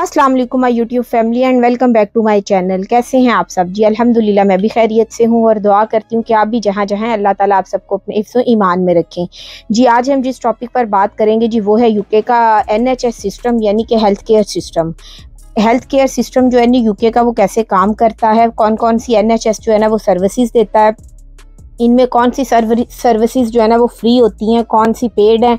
अस्सलाम वालेकुम my YouTube family and welcome back to my channel. कैसे हैं आप सब? जी अल्हम्दुलिल्लाह मैं भी खैरियत से हूँ और दुआ करती हूँ कि आप भी जहाँ जहाँ हैं अल्लाह ताला आप सबको अपने हिफ्ज़ ईमान में रखें। जी आज हम जिस टॉपिक पर बात करेंगे जी वो है यूके का NHS सिस्टम यानी कि health care system. Health care system जो है ना यूके का वो कैसे काम करता है, कौन कौन सी NHS जो है ना वो सर्विसेज देता है, इनमें कौन सी सर्विसेज जो है ना वो फ्री होती हैं, कौन सी पेड हैं,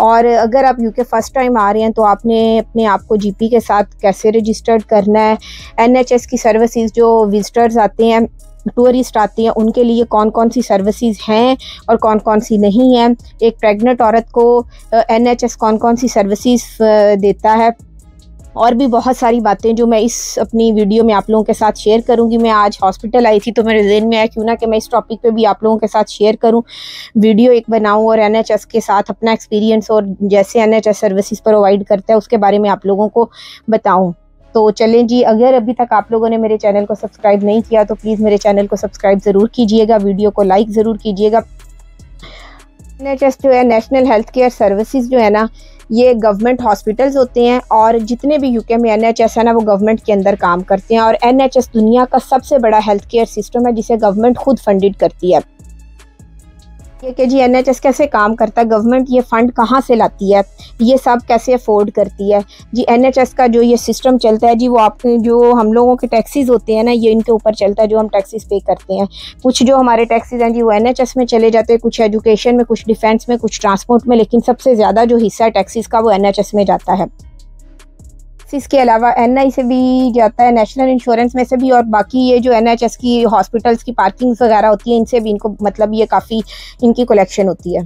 और अगर आप यूके फर्स्ट टाइम आ रहे हैं तो आपने अपने आप को जीपी के साथ कैसे रजिस्टर्ड करना है, NHS की सर्विसेज जो विजिटर्स आते हैं, टूरिस्ट आते हैं, उनके लिए कौन कौन सी सर्विसेज हैं और कौन कौन सी नहीं हैं, एक प्रेग्नेंट औरत को NHS कौन कौन सी सर्विसेज देता है, और भी बहुत सारी बातें जो मैं इस अपनी वीडियो में आप लोगों के साथ शेयर करूंगी। मैं आज हॉस्पिटल आई थी तो मेरे ज़हन में आया क्यों ना कि मैं इस टॉपिक पे भी आप लोगों के साथ शेयर करूं, वीडियो एक बनाऊं और NHS के साथ अपना एक्सपीरियंस और जैसे NHS सर्विसेज प्रोवाइड करता है उसके बारे में आप लोगों को बताऊं। तो चलें जी, अगर अभी तक आप लोगों ने मेरे चैनल को सब्सक्राइब नहीं किया तो प्लीज़ मेरे चैनल को सब्सक्राइब ज़रूर कीजिएगा, वीडियो को लाइक ज़रूर कीजिएगा। NHS जो है नेशनल हेल्थ केयर सर्विसेज जो है ना ये गवर्नमेंट हॉस्पिटल्स होते हैं और जितने भी यूके में NHS है ना वो गवर्नमेंट के अंदर काम करते हैं और NHS दुनिया का सबसे बड़ा हेल्थ केयर सिस्टम है जिसे गवर्नमेंट खुद फंडेड करती है। ये कि जी NHS कैसे काम करता है, गवर्नमेंट ये फ़ंड कहाँ से लाती है, ये सब कैसे अफोर्ड करती है जी। NHS का जो ये सिस्टम चलता है जी वो आपके जो हम लोगों के टैक्सेस होते हैं ना ये इनके ऊपर चलता है, जो हम टैक्सेस पे करते हैं। कुछ जो हमारे टैक्सेस हैं जी वो NHS में चले जाते हैं, कुछ एजुकेशन में, कुछ डिफेंस में, कुछ ट्रांसपोर्ट में, लेकिन सबसे ज़्यादा जो हिस्सा है टैक्सेस का वो NHS में जाता है। इसके अलावा NI से भी जाता है, नेशनल इंश्योरेंस में से भी, और बाकी ये जो NHS की हॉस्पिटल्स की पार्किंग्स वगैरह होती है इनसे भी इनको मतलब ये काफ़ी इनकी कलेक्शन होती है।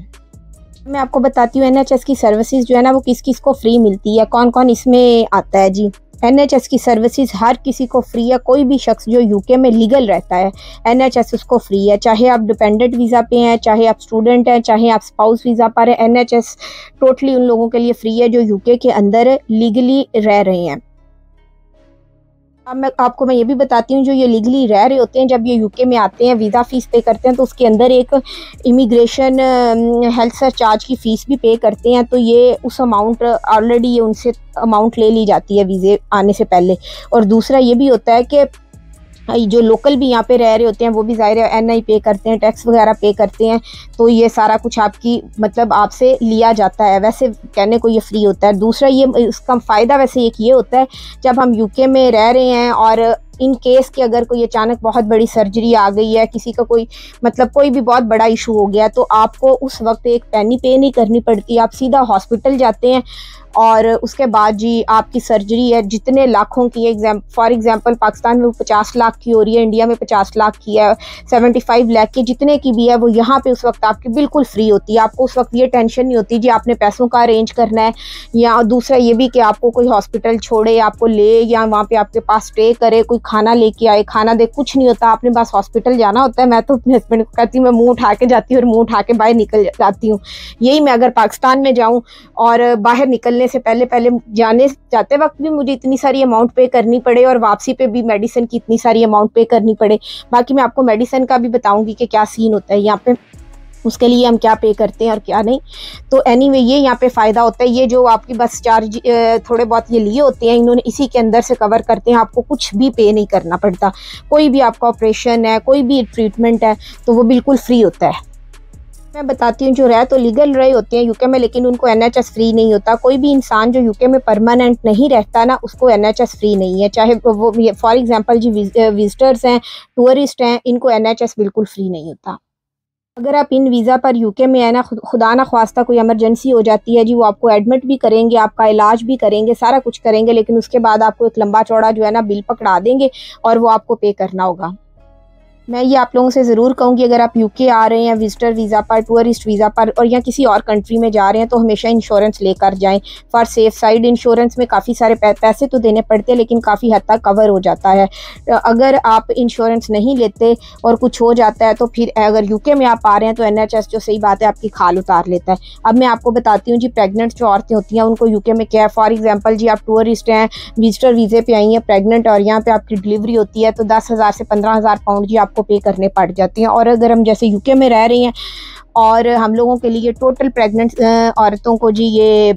मैं आपको बताती हूँ NHS की सर्विसेज जो है ना वो किस किस को फ्री मिलती है, कौन कौन इसमें आता है जी। NHS की सर्विसेज हर किसी को फ्री है, कोई भी शख्स जो यूके में लीगल रहता है NHS उसको फ्री है, चाहे आप डिपेंडेंट वीज़ा पे हैं, चाहे आप स्टूडेंट हैं, चाहे आप स्पाउस वीज़ा पर हैं, NHS टोटली उन लोगों के लिए फ्री है जो यूके के अंदर लीगली रह रहे हैं। अब मैं ये भी बताती हूँ जो ये लीगली रह रहे होते हैं जब ये यूके में आते हैं वीज़ा फ़ीस पे करते हैं तो उसके अंदर एक इमिग्रेशन हेल्थ सरचार्ज की फ़ीस भी पे करते हैं, तो ये उस अमाउंट ऑलरेडी ये उनसे अमाउंट ले ली जाती है वीज़े आने से पहले। और दूसरा ये भी होता है कि जो लोकल भी यहाँ पे रह रहे होते हैं वो भी ज़ाहिर है NI पे करते हैं, टैक्स वगैरह पे करते हैं, तो ये सारा कुछ आपकी मतलब आपसे लिया जाता है, वैसे कहने को ये फ्री होता है। दूसरा ये इसका फ़ायदा वैसे एक ये होता है जब हम यूके में रह रहे हैं और इन केस कि अगर कोई अचानक बहुत बड़ी सर्जरी आ गई है, किसी का कोई मतलब कोई भी बहुत बड़ा इशू हो गया तो आपको उस वक्त एक पेनी पे नहीं करनी पड़ती, आप सीधा हॉस्पिटल जाते हैं और उसके बाद जी आपकी सर्जरी है जितने लाखों की फॉर एग्जांपल पाकिस्तान में वो 50 लाख की हो रही है, इंडिया में 50 लाख की है, 75 लाख की जितने की भी है वो यहाँ पे उस वक्त आपकी बिल्कुल फ्री होती है। आपको उस वक्त ये टेंशन नहीं होती जी आपने पैसों का अरेंज करना है, या दूसरा ये भी कि आपको कोई हॉस्पिटल छोड़े, आपको ले या वहाँ पे आपके पास स्टे करे, कोई खाना लेके आए, खाना दे, कुछ नहीं होता, आपने बस हॉस्पिटल जाना होता है। मैं तो अपने हस्बैंड को कहती हूँ मैं मुँह उठा के जाती हूँ और मुँह उठा के बाहर निकल जाती हूँ। यही मैं अगर पाकिस्तान में जाऊँ और बाहर निकलने से पहले जाने जाते वक्त भी मुझे इतनी सारी अमाउंट पे करनी पड़े और वापसी पे भी मेडिसिन की इतनी सारी अमाउंट पे करनी पड़े। बाकी मैं आपको मेडिसिन का भी बताऊंगी कि क्या सीन होता है यहाँ पे, उसके लिए हम क्या पे करते हैं और क्या नहीं। तो एनीवे ये यहाँ पे फ़ायदा होता है, ये जो आपकी बस चार्ज थोड़े बहुत ये लिए होते हैं इन्होंने इसी के अंदर से कवर करते हैं, आपको कुछ भी पे नहीं करना पड़ता। कोई भी आपका ऑपरेशन है, कोई भी ट्रीटमेंट है तो वो बिल्कुल फ्री होता है। मैं बताती हूँ जो तो लीगल रहे होते हैं यूके में लेकिन उनको NHS फ्री नहीं होता। कोई भी इंसान जो यूके में परमानेंट नहीं रहता ना उसको NHS फ्री नहीं है, चाहे वो फॉर एग्जांपल जी विजिटर्स हैं, टूरिस्ट हैं, इनको NHS बिल्कुल फ्री नहीं होता। अगर आप इन वीज़ा पर यूके में है ना खुदा ना ख्वास्ता कोई इमरजेंसी हो जाती है जी वो आपको एडमिट भी करेंगे, आपका इलाज भी करेंगे, सारा कुछ करेंगे, लेकिन उसके बाद आपको एक लंबा चौड़ा जो है ना बिल पकड़ा देंगे और वो आपको पे करना होगा। मैं ये आप लोगों से ज़रूर कहूँगी अगर आप यूके आ रहे हैं विजिटर वीज़ा पर, टूरिस्ट वीज़ा पर और या किसी और कंट्री में जा रहे हैं तो हमेशा इंश्योरेंस लेकर जाएं फॉर सेफ साइड। इंश्योरेंस में काफ़ी सारे पैसे तो देने पड़ते हैं लेकिन काफ़ी हद तक कवर हो जाता है। अगर आप इंश्योरेंस नहीं लेते और कुछ हो जाता है तो फिर अगर यूके में आप आ रहे हैं तो NHS जो सही बात है आपकी खाल उतार लेता है। अब मैं आपको बताती हूँ जी प्रेगनेंट जो औरतें होती हैं उनको यूके में क्या है। फॉर एग्जाम्पल जी आप टूरिस्ट हैं, विजिटर वीज़े पे आई हैं प्रेगनेंट और यहाँ पे आपकी डिलीवरी होती है तो 10,000 से 15,000 पाउंड जी आपको पे करने पड़ जाती हैं। और अगर हम जैसे यूके में रह रही हैं और हम लोगों के लिए टोटल प्रेग्नेंट औरतों को जी ये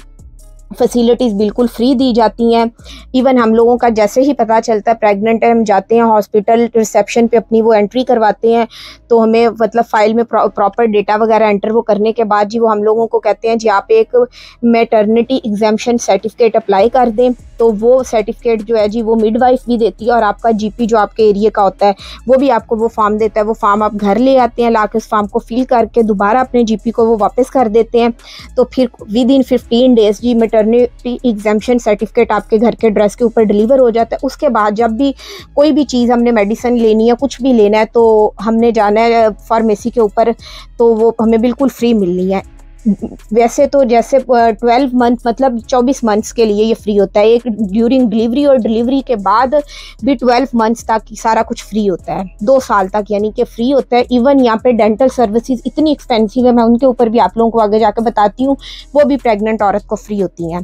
फैसिलिटीज़ बिल्कुल फ्री दी जाती हैं। इवन हम लोगों का जैसे ही पता चलता है प्रेग्नेंट है, हम जाते हैं हॉस्पिटल रिसेप्शन पे अपनी वो एंट्री करवाते हैं, तो हमें मतलब फ़ाइल में प्रॉपर डेटा वगैरह एंटर वो करने के बाद जी वो हम लोगों को कहते हैं जी आप एक मैटरनिटी एग्जाम्पशन सर्टिफिकेट अप्लाई कर दें। तो वो सर्टिफिकेट जो है जी वो मिडवाइफ भी देती है, और आपका जीपी जो आपके एरिया का होता है वो भी आपको वो फॉर्म देता है। वो फॉर्म आप घर ले आते हैं, लाके उस फॉर्म को फिल करके दोबारा अपने जीपी को वो वापस कर देते हैं। तो फिर विद इन 15 डेज़ जी मैटरनिटी एग्जाम्पशन सर्टिफिकेट आपके घर के एड्रेस के ऊपर डिलीवर हो जाता है। उसके बाद जब भी कोई भी चीज़ हमने मेडिसिन लेनी है, कुछ भी लेना है, तो हमने जाना है फार्मेसी के ऊपर, तो वो हमें बिल्कुल फ्री मिलनी है। वैसे तो जैसे 12 मंथ मतलब 24 मंथ्स के लिए ये फ्री होता है, एक ड्यूरिंग डिलीवरी और डिलीवरी के बाद भी 12 मंथ्स तक सारा कुछ फ्री होता है, 2 साल तक यानी कि फ्री होता है। इवन यहाँ पे डेंटल सर्विसेज इतनी एक्सपेंसिव है, मैं उनके ऊपर भी आप लोगों को आगे जाकर बताती हूँ, वो भी प्रेग्नेंट औरत को फ्री होती हैं।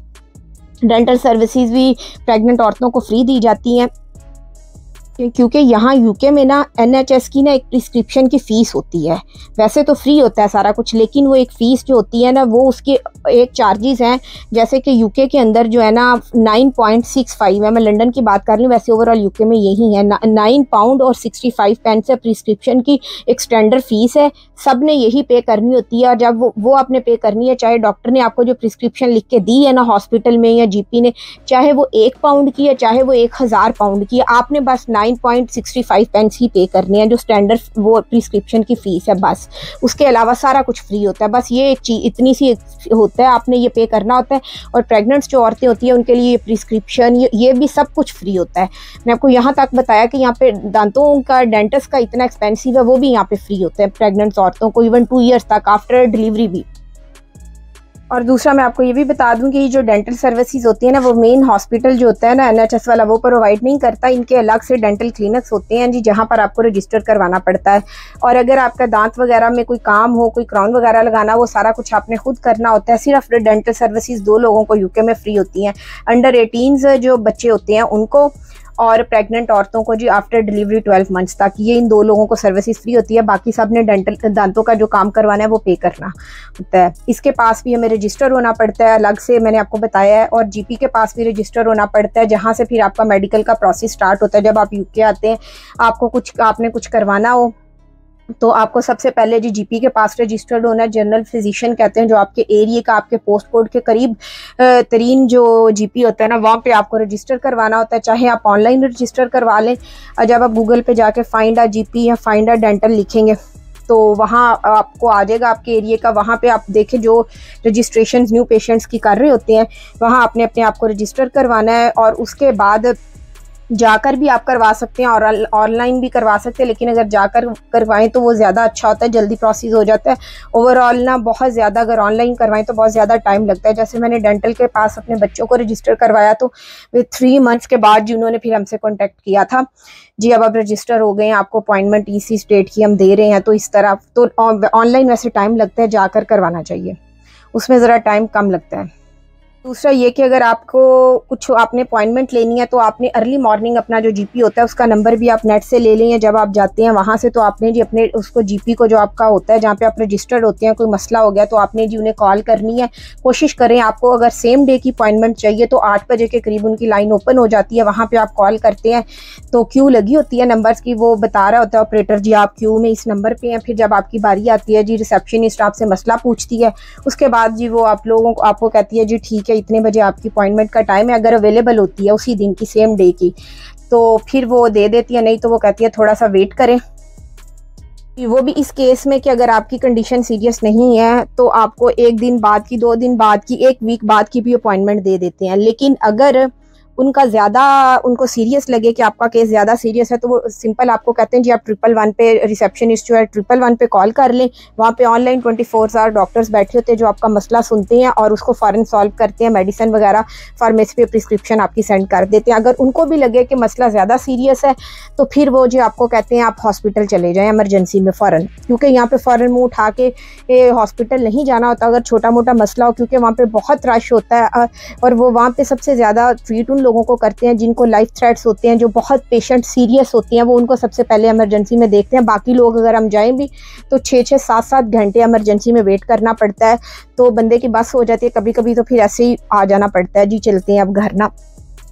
डेंटल सर्विसेज भी प्रेग्नेंट औरतों को फ्री दी जाती हैं, क्योंकि यहाँ यूके में ना NHS की ना एक प्रिस्क्रिप्शन की फ़ीस होती है। वैसे तो फ्री होता है सारा कुछ, लेकिन वो एक फ़ीस जो होती है ना वो उसके एक चार्जेस हैं। जैसे कि यूके के अंदर जो है ना 9.65 है, मैं लंदन की बात कर रही हूँ, वैसे ओवरऑल यूके में यही है, 9 पाउंड और 65 पेंस है प्रिस्क्रिप्शन की एक स्टैंडर्ड फ़ीस है। सब ने यही पे करनी होती है, और जब वो आपने पे करनी है, चाहे डॉक्टर ने आपको जो प्रिस्क्रिप्शन लिख के दी है ना हॉस्पिटल में या जीपी ने, चाहे वो 1 पाउंड की है चाहे वो 1000 पाउंड की है, आपने बस 9.65 पेंस ही पे करनी है, जो स्टैंडर्ड वो प्रिस्क्रिप्शन की फ़ीस है बस। उसके अलावा सारा कुछ फ्री होता है, बस ये एक चीज़ इतनी सी होता है, आपने ये पे करना होता है। और प्रेग्नेंट्स जो औरतें होती हैं उनके लिए ये प्रिस्क्रिप्शन ये भी सब कुछ फ्री होता है। मैं आपको यहाँ तक बताया कि यहाँ पे दांतों का डेंटिस्ट का इतना एक्सपेंसिव है, वो भी यहाँ पे फ्री होता है प्रेग्नेंट्स औरतों को, इवन 2 ईयर्स तक आफ्टर डिलीवरी भी। और दूसरा मैं आपको ये भी बता दूं कि ये जो डेंटल सर्विसेज होती है ना, वो मेन हॉस्पिटल जो होता है ना NHS वाला, वो प्रोवाइड नहीं करता। इनके अलग से डेंटल क्लिनिक्स होते हैं जी, जहाँ पर आपको रजिस्टर करवाना पड़ता है। और अगर आपका दांत वगैरह में कोई काम हो, कोई क्राउन वगैरह लगाना, वो सारा कुछ आपने खुद करना होता है। सिर्फ डेंटल सर्विसेज 2 लोगों को यूके में फ्री होती हैं, अंडर 18 जो बच्चे होते हैं उनको, और प्रेग्नेंट औरतों को जी आफ्टर डिलीवरी 12 मंथ्स तक। ये इन 2 लोगों को सर्विसेज फ्री होती है। बाकी सब ने डेंटल दांतों का जो काम करवाना है वो पे करना होता है। इसके पास भी हमें रजिस्टर होना पड़ता है अलग से, मैंने आपको बताया है। और जीपी के पास भी रजिस्टर होना पड़ता है, जहाँ से फिर आपका मेडिकल का प्रोसेस स्टार्ट होता है। जब आप यूके आते हैं, आपने कुछ करवाना हो, तो आपको सबसे पहले जी जीपी के पास रजिस्टर्ड होना है। जनरल फिजिशियन कहते हैं, जो आपके एरिया का, आपके पोस्ट कोड के करीब तरीन जो जीपी होता है ना, वहाँ पे आपको रजिस्टर करवाना होता है। चाहे आप ऑनलाइन रजिस्टर करवा लें, और जब आप गूगल पे जाके फाइंड आ जीपी या फाइंड आ डेंटल लिखेंगे, तो वहाँ आपको आ जाएगा आपके एरिया का। वहाँ पे आप देखें जो रजिस्ट्रेशन न्यू पेशेंट्स की कर रहे होते हैं, वहाँ आपने अपने आप को रजिस्टर करवाना है। और उसके बाद जाकर भी आप करवा सकते हैं और ऑनलाइन भी करवा सकते हैं, लेकिन अगर जाकर करवाएं तो वो ज़्यादा अच्छा होता है, जल्दी प्रोसेस हो जाता है। ओवरऑल ना बहुत ज़्यादा अगर ऑनलाइन करवाएं तो बहुत ज़्यादा टाइम लगता है। जैसे मैंने डेंटल के पास अपने बच्चों को रजिस्टर करवाया, तो 3 मंथ्स के बाद जी उन्होंने फिर हमसे कॉन्टैक्ट किया था, जी अब आप रजिस्टर हो गए हैं, आपको अपॉइंटमेंट इसी स्टेट की हम दे रहे हैं। तो इस तरह तो ऑनलाइन वैसे टाइम लगता है, जाकर करवाना चाहिए, उसमें ज़रा टाइम कम लगता है। दूसरा ये कि अगर आपको कुछ आपने अपॉइंटमेंट लेनी है, तो आपने अर्ली मॉर्निंग अपना जो जीपी होता है उसका नंबर भी आप नेट से ले लें, जब आप जाते हैं वहाँ से, तो आपने जी अपने उसको जीपी को जो आपका होता है जहाँ पे आप रजिस्टर्ड होते हैं, कोई मसला हो गया तो आपने जी उन्हें कॉल करनी है। कोशिश करें, आपको अगर सेम डे की अपॉइंटमेंट चाहिए तो 8 बजे के करीब उनकी लाइन ओपन हो जाती है। वहाँ पर आप कॉल करते हैं तो क्यू लगी होती है नंबर्स की, वो बता रहा होता है ऑपरेटर जी आप क्यू में इस नंबर पर हैं। फिर जब आपकी बारी आती है जी, रिसेप्शनिस्ट आपसे मसला पूछती है, उसके बाद जी वो आपको कहती है जी ठीक है इतने बजे आपकी अपॉइंटमेंट का टाइम है। अगर अवेलेबल होती है उसी दिन की, सेम डे की, तो फिर वो दे देती है, नहीं तो वो कहती है थोड़ा सा वेट करें। वो भी इस केस में कि अगर आपकी कंडीशन सीरियस नहीं है तो आपको 1 दिन बाद की, 2 दिन बाद की, 1 वीक बाद की भी अपॉइंटमेंट दे देते हैं। लेकिन अगर उनको सीरियस लगे कि आपका केस ज़्यादा सीरियस है, तो वो सिंपल आपको कहते हैं जी आप 111 पे, रिसेप्शनिस्ट जो है 111 पे कॉल कर लें। वहाँ पे ऑनलाइन 24 आवर डॉक्टर्स बैठे होते हैं जो आपका मसला सुनते हैं और उसको फ़ौरन सॉल्व करते हैं। मेडिसिन वगैरह फार्मेसी पे प्रिस्क्रिप्शन आपकी सेंड कर देते हैं। अगर उनको भी लगे कि मसला ज़्यादा सीरियस है, तो फिर वो जो आपको कहते हैं आप हॉस्पिटल चले जाएँ इमरजेंसी में फ़ौरन, क्योंकि यहाँ पर फ़ौरन मुँह उठा के हॉस्पिटल नहीं जाना होता अगर छोटा मोटा मसला हो, क्योंकि वहाँ पर बहुत रश होता है। और वो वहाँ पर सबसे ज़्यादा ट्रीट उन लोगों को करते हैं जिनको लाइफ थ्रेट्स होते हैं, जो बहुत पेशेंट सीरियस होते हैं, वो उनको सबसे पहले इमरजेंसी में देखते हैं। बाकी लोग अगर हम जाएं भी तो 6-6, 7-7 घंटे इमरजेंसी में वेट करना पड़ता है, तो बंदे की बस हो जाती है कभी कभी, तो फिर ऐसे ही आ जाना पड़ता है, जी चलते हैं अब घर ना,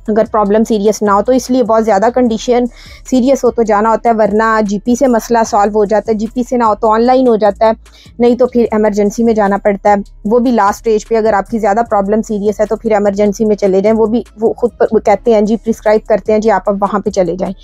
अगर प्रॉब्लम सीरियस ना हो तो। इसलिए बहुत ज़्यादा कंडीशन सीरियस हो तो जाना होता है, वरना जीपी से मसला सॉल्व हो जाता है, जीपी से ना हो तो ऑनलाइन हो जाता है, नहीं तो फिर इमरजेंसी में जाना पड़ता है। वो भी लास्ट स्टेज पे, अगर आपकी ज़्यादा प्रॉब्लम सीरियस है तो फिर इमरजेंसी में चले जाएं, वो खुद कहते हैं जी, प्रिस्क्राइब करते हैं जी आप अब वहाँ पर चले जाएँ।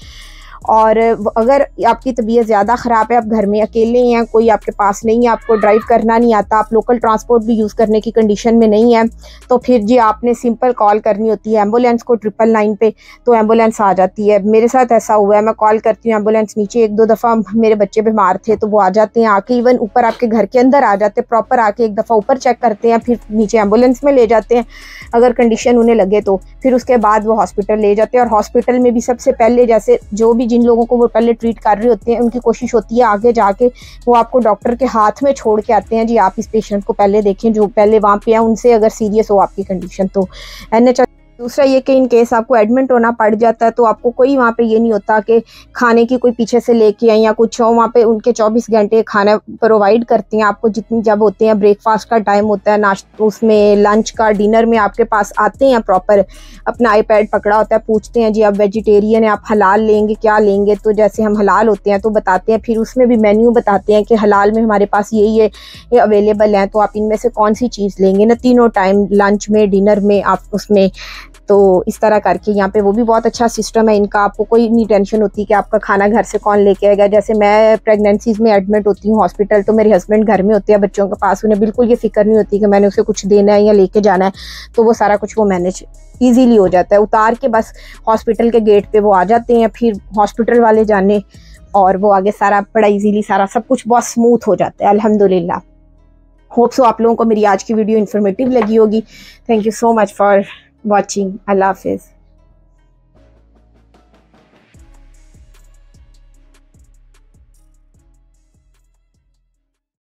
और अगर आपकी तबीयत ज़्यादा ख़राब है, आप घर में अकेले हैं, कोई आपके पास नहीं है, आपको ड्राइव करना नहीं आता, आप लोकल ट्रांसपोर्ट भी यूज़ करने की कंडीशन में नहीं है, तो फिर जी आपने सिंपल कॉल करनी होती है एम्बुलेंस को 999 पे, तो एम्बुलेंस आ जाती है। मेरे साथ ऐसा हुआ है, मैं कॉल करती हूँ एम्बुलेंस नीचे, 1-2 दफ़ा मेरे बच्चे बीमार थे तो वो आ जाते हैं, आके इवन ऊपर आपके घर के अंदर आ जाते हैं, प्रॉपर आके एक दफ़ा ऊपर चेक करते हैं, फिर नीचे एम्बुलेंस में ले जाते हैं अगर कंडीशन उन्हें लगे तो, फिर उसके बाद वो हॉस्पिटल ले जाते हैं। और हॉस्पिटल में भी सबसे पहले, जैसे जो भी जिन लोगों को वो पहले ट्रीट कर रहे होते हैं, उनकी कोशिश होती है आगे जाके वो आपको डॉक्टर के हाथ में छोड़ के आते हैं, जी आप इस पेशेंट को पहले देखें जो पहले वहाँ पे है, उनसे अगर सीरियस हो आपकी कंडीशन तो NH। दूसरा ये कि इन केस आपको एडमिट होना पड़ जाता है तो आपको कोई वहाँ पे ये नहीं होता कि खाने की कोई पीछे से लेके आए या कुछ हो, वहाँ पे उनके 24 घंटे खाना प्रोवाइड करते हैं आपको, जितनी जब होते हैं ब्रेकफास्ट का टाइम होता है, नाश्ता उसमें, लंच का, डिनर में आपके पास आते हैं, प्रॉपर अपना आईपैड पकड़ा होता है, पूछते हैं जी आप वेजिटेरियन है, आप हलाल लेंगे, क्या लेंगे, तो जैसे हम हलाल होते हैं तो बताते हैं, फिर उसमें भी मेन्यू बताते हैं कि हलाल में हमारे पास ये अवेलेबल है, तो आप इनमें से कौन सी चीज़ लेंगे ना, तीनों टाइम लंच में, डिनर में, आप उसमें। तो इस तरह करके यहाँ पे वो भी बहुत अच्छा सिस्टम है इनका, आपको कोई नहीं टेंशन होती कि आपका खाना घर से कौन लेके आएगा। जैसे मैं प्रेगनेंसीज में एडमिट होती हूँ हॉस्पिटल, तो मेरे हस्बैंड घर में होते हैं बच्चों के पास, उन्हें बिल्कुल ये फिक्र नहीं होती कि मैंने उसे कुछ देना है या लेके जाना है, तो वो सारा कुछ वो मैनेज ईजीली हो जाता है। उतार के बस हॉस्पिटल के गेट पे वो आ जाते हैं, फिर हॉस्पिटल वाले जाने, और वो आगे सारा बड़ा ईजीली सारा सब कुछ बहुत स्मूथ हो जाता है अल्हम्दुलिल्लाह। होप सो आप लोगों को मेरी आज की वीडियो इन्फॉर्मेटिव लगी होगी। Thank you so much for watching. Allah हाफिज़।